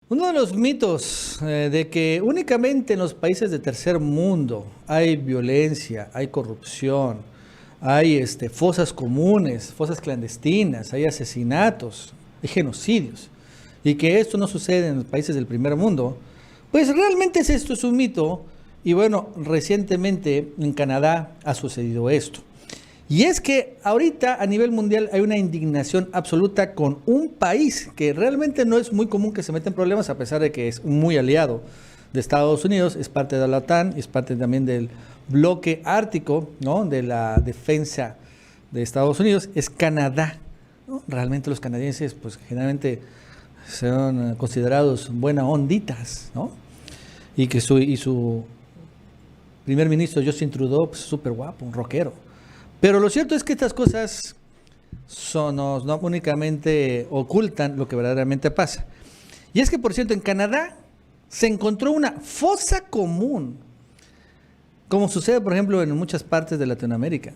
Uno de los mitos de que únicamente en los países de tercer mundo hay violencia, hay corrupción, hay fosas comunes, fosas clandestinas, hay asesinatos, hay genocidios, y que esto no sucede en los países del primer mundo, pues realmente esto es un mito. Y bueno, recientemente en Canadá ha sucedido esto. Y es que ahorita a nivel mundial hay una indignación absoluta con un país que realmente no es muy común que se meta en problemas, a pesar de que es muy aliado de Estados Unidos, es parte de la OTAN, es parte también del bloque ártico, ¿no? De la defensa de Estados Unidos, es Canadá, ¿no? Realmente los canadienses, pues generalmente son considerados buena onditas, ¿no? Y que su primer ministro Justin Trudeau, pues súper guapo, un rockero. Pero lo cierto es que estas cosas no únicamente ocultan lo que verdaderamente pasa. Y es que, por cierto, en Canadá se encontró una fosa común, como sucede, por ejemplo, en muchas partes de Latinoamérica.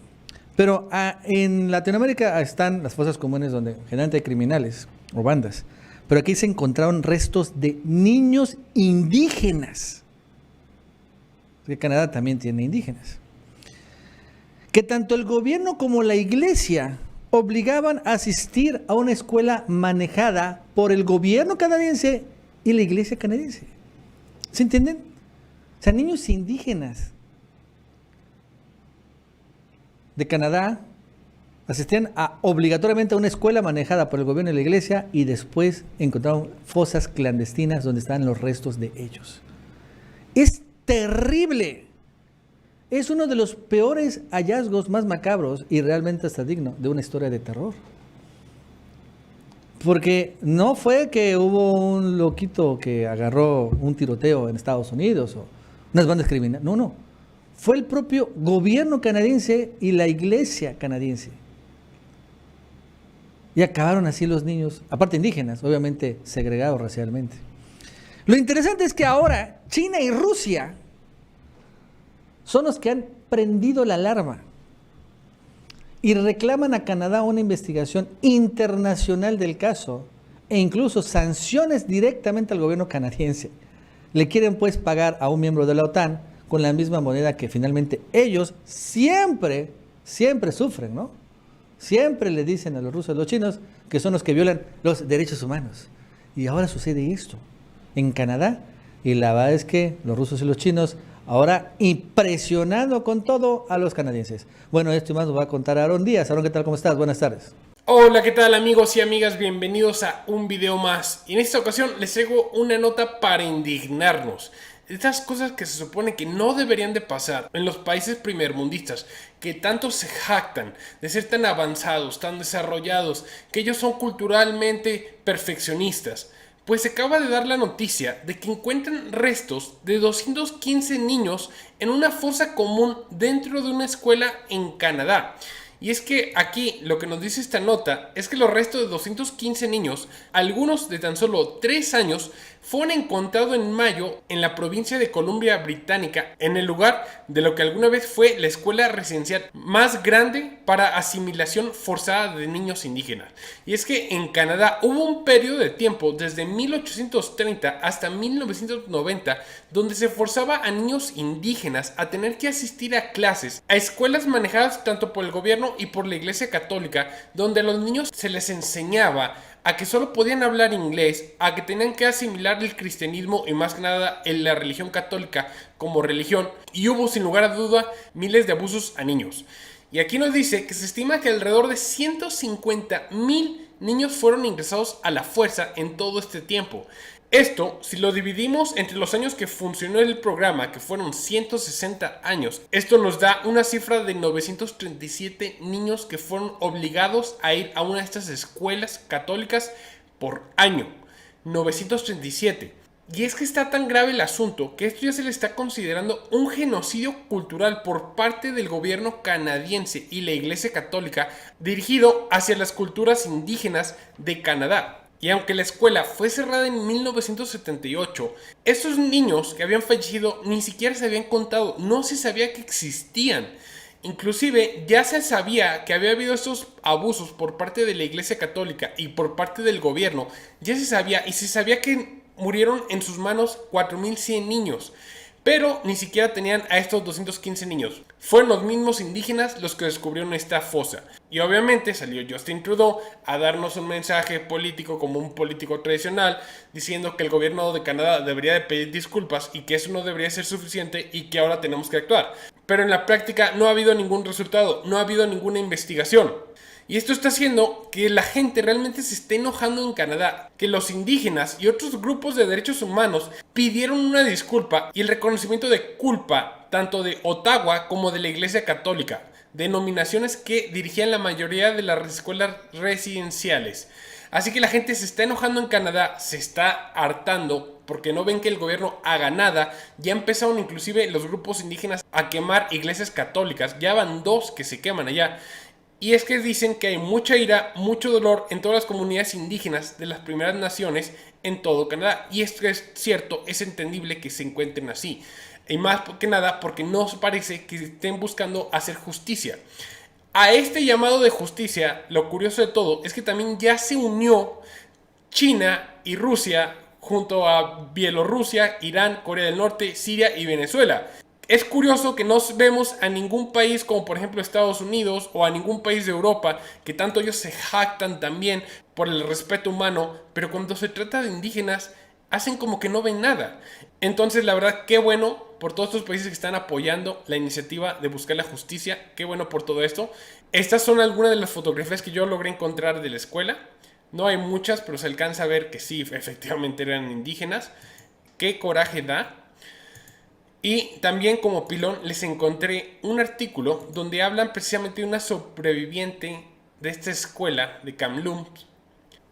Pero en Latinoamérica están las fosas comunes donde generalmente hay criminales o bandas. Pero aquí se encontraron restos de niños indígenas. Porque Canadá también tiene indígenas. Que tanto el gobierno como la iglesia obligaban a asistir a una escuela manejada por el gobierno canadiense y la iglesia canadiense. ¿Se entienden? O sea, niños indígenas de Canadá asistían obligatoriamente a una escuela manejada por el gobierno y la iglesia, y después encontraron fosas clandestinas donde estaban los restos de ellos. Es terrible. Es uno de los peores hallazgos más macabros y realmente hasta digno de una historia de terror. Porque no fue que hubo un loquito que agarró un tiroteo en Estados Unidos o unas bandas criminales. No, no. Fue el propio gobierno canadiense y la iglesia canadiense. Y acabaron así los niños, aparte indígenas, obviamente segregados racialmente. Lo interesante es que ahora China y Rusia son los que han prendido la alarma y reclaman a Canadá una investigación internacional del caso e incluso sanciones directamente al gobierno canadiense. Le quieren pues pagar a un miembro de la OTAN con la misma moneda que finalmente ellos siempre sufren, ¿no? Siempre le dicen a los rusos, a los chinos, que son los que violan los derechos humanos. Y ahora sucede esto en Canadá, y la verdad es que los rusos y los chinos ahora impresionando con todo a los canadienses. Bueno, esto y más nos va a contar Aaron Díaz. Aaron, ¿qué tal? ¿Cómo estás? Buenas tardes. Hola, ¿qué tal amigos y amigas? Bienvenidos a un video más. Y en esta ocasión les traigo una nota para indignarnos. Estas cosas que se supone que no deberían de pasar en los países primermundistas, que tanto se jactan de ser tan avanzados, tan desarrollados, que ellos son culturalmente perfeccionistas. Pues se acaba de dar la noticia de que encuentran restos de 215 niños en una fosa común dentro de una escuela en Canadá. Y es que aquí lo que nos dice esta nota es que los restos de 215 niños, algunos de tan solo 3 años, fueron encontrados en mayo en la provincia de Columbia Británica, en el lugar de lo que alguna vez fue la escuela residencial más grande para asimilación forzada de niños indígenas. Y es que en Canadá hubo un periodo de tiempo desde 1830 hasta 1990 donde se forzaba a niños indígenas a tener que asistir a clases, a escuelas manejadas tanto por el gobierno y por la Iglesia Católica, donde a los niños se les enseñaba a que solo podían hablar inglés, a que tenían que asimilar el cristianismo y más que nada en la religión católica como religión, y hubo sin lugar a duda miles de abusos a niños. Y aquí nos dice que se estima que alrededor de 150,000 niños fueron ingresados a la fuerza en todo este tiempo. Esto, si lo dividimos entre los años que funcionó el programa, que fueron 160 años, esto nos da una cifra de 937 niños que fueron obligados a ir a una de estas escuelas católicas por año. 937. Y es que está tan grave el asunto que esto ya se le está considerando un genocidio cultural por parte del gobierno canadiense y la Iglesia Católica dirigido hacia las culturas indígenas de Canadá. Y aunque la escuela fue cerrada en 1978, estos niños que habían fallecido ni siquiera se habían contado, no se sabía que existían. Inclusive ya se sabía que había habido estos abusos por parte de la Iglesia Católica y por parte del gobierno, ya se sabía, y se sabía que murieron en sus manos 4.100 niños. Pero ni siquiera tenían a estos 215 niños. Fueron los mismos indígenas los que descubrieron esta fosa. Y obviamente salió Justin Trudeau a darnos un mensaje político como un político tradicional, diciendo que el gobierno de Canadá debería de pedir disculpas y que eso no debería ser suficiente y que ahora tenemos que actuar. Pero en la práctica no ha habido ningún resultado, no ha habido ninguna investigación. Y esto está haciendo que la gente realmente se esté enojando en Canadá, que los indígenas y otros grupos de derechos humanos pidieron una disculpa y el reconocimiento de culpa tanto de Ottawa como de la Iglesia Católica, denominaciones que dirigían la mayoría de las escuelas residenciales. Así que la gente se está enojando en Canadá, se está hartando porque no ven que el gobierno haga nada. Ya empezaron inclusive los grupos indígenas a quemar iglesias católicas, ya van 2 que se queman allá. Y es que dicen que hay mucha ira, mucho dolor en todas las comunidades indígenas de las primeras naciones en todo Canadá. Y esto es cierto, es entendible que se encuentren así. Y más que nada porque no parece que estén buscando hacer justicia. A este llamado de justicia, lo curioso de todo es que también ya se unió China y Rusia junto a Bielorrusia, Irán, Corea del Norte, Siria y Venezuela. Es curioso que no vemos a ningún país como por ejemplo Estados Unidos o a ningún país de Europa, que tanto ellos se jactan también por el respeto humano, pero cuando se trata de indígenas hacen como que no ven nada. Entonces la verdad, qué bueno por todos estos países que están apoyando la iniciativa de buscar la justicia, qué bueno por todo esto. Estas son algunas de las fotografías que yo logré encontrar de la escuela. No hay muchas, pero se alcanza a ver que sí, efectivamente eran indígenas. Qué coraje da. Y también como pilón les encontré un artículo donde hablan precisamente de una sobreviviente de esta escuela de Kamloops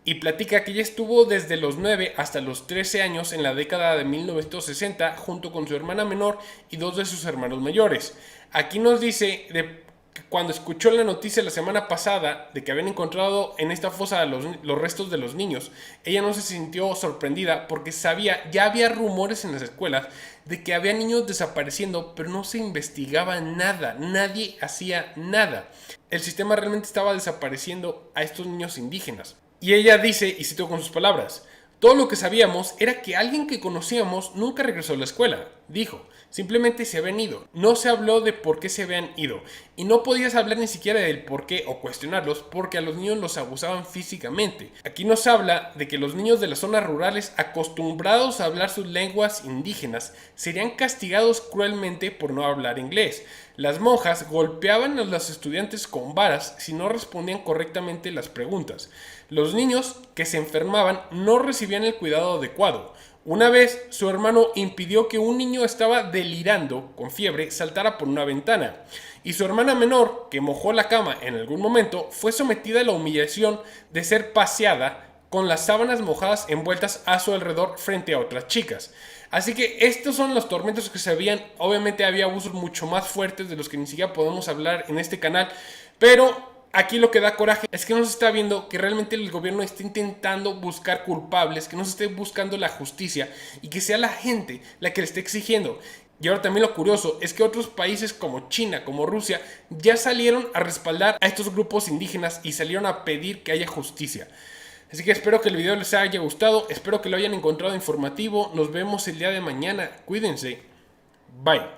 y platica que ella estuvo desde los 9 hasta los 13 años en la década de 1960 junto con su hermana menor y 2 de sus hermanos mayores. Aquí nos dice de cuando escuchó la noticia la semana pasada de que habían encontrado en esta fosa los restos de los niños, ella no se sintió sorprendida porque sabía, ya había rumores en las escuelas de que había niños desapareciendo, pero no se investigaba nada, nadie hacía nada. El sistema realmente estaba desapareciendo a estos niños indígenas. Y ella dice, y cito con sus palabras, todo lo que sabíamos era que alguien que conocíamos nunca regresó a la escuela, dijo. Simplemente se habían ido. No se habló de por qué se habían ido. Y no podías hablar ni siquiera del por qué o cuestionarlos porque a los niños los abusaban físicamente. Aquí nos habla de que los niños de las zonas rurales acostumbrados a hablar sus lenguas indígenas serían castigados cruelmente por no hablar inglés. Las monjas golpeaban a los estudiantes con varas si no respondían correctamente las preguntas. Los niños que se enfermaban no recibían el cuidado adecuado. Una vez, su hermano impidió que un niño estaba delirando con fiebre saltara por una ventana. Y su hermana menor, que mojó la cama en algún momento, fue sometida a la humillación de ser paseada con las sábanas mojadas envueltas a su alrededor frente a otras chicas. Así que estos son los tormentos que se habían. Obviamente había abusos mucho más fuertes de los que ni siquiera podemos hablar en este canal. Pero aquí lo que da coraje es que no se está viendo que realmente el gobierno está intentando buscar culpables, que no se esté buscando la justicia y que sea la gente la que le esté exigiendo. Y ahora también lo curioso es que otros países como China, como Rusia, ya salieron a respaldar a estos grupos indígenas y salieron a pedir que haya justicia. Así que espero que el video les haya gustado, espero que lo hayan encontrado informativo. Nos vemos el día de mañana, cuídense, bye.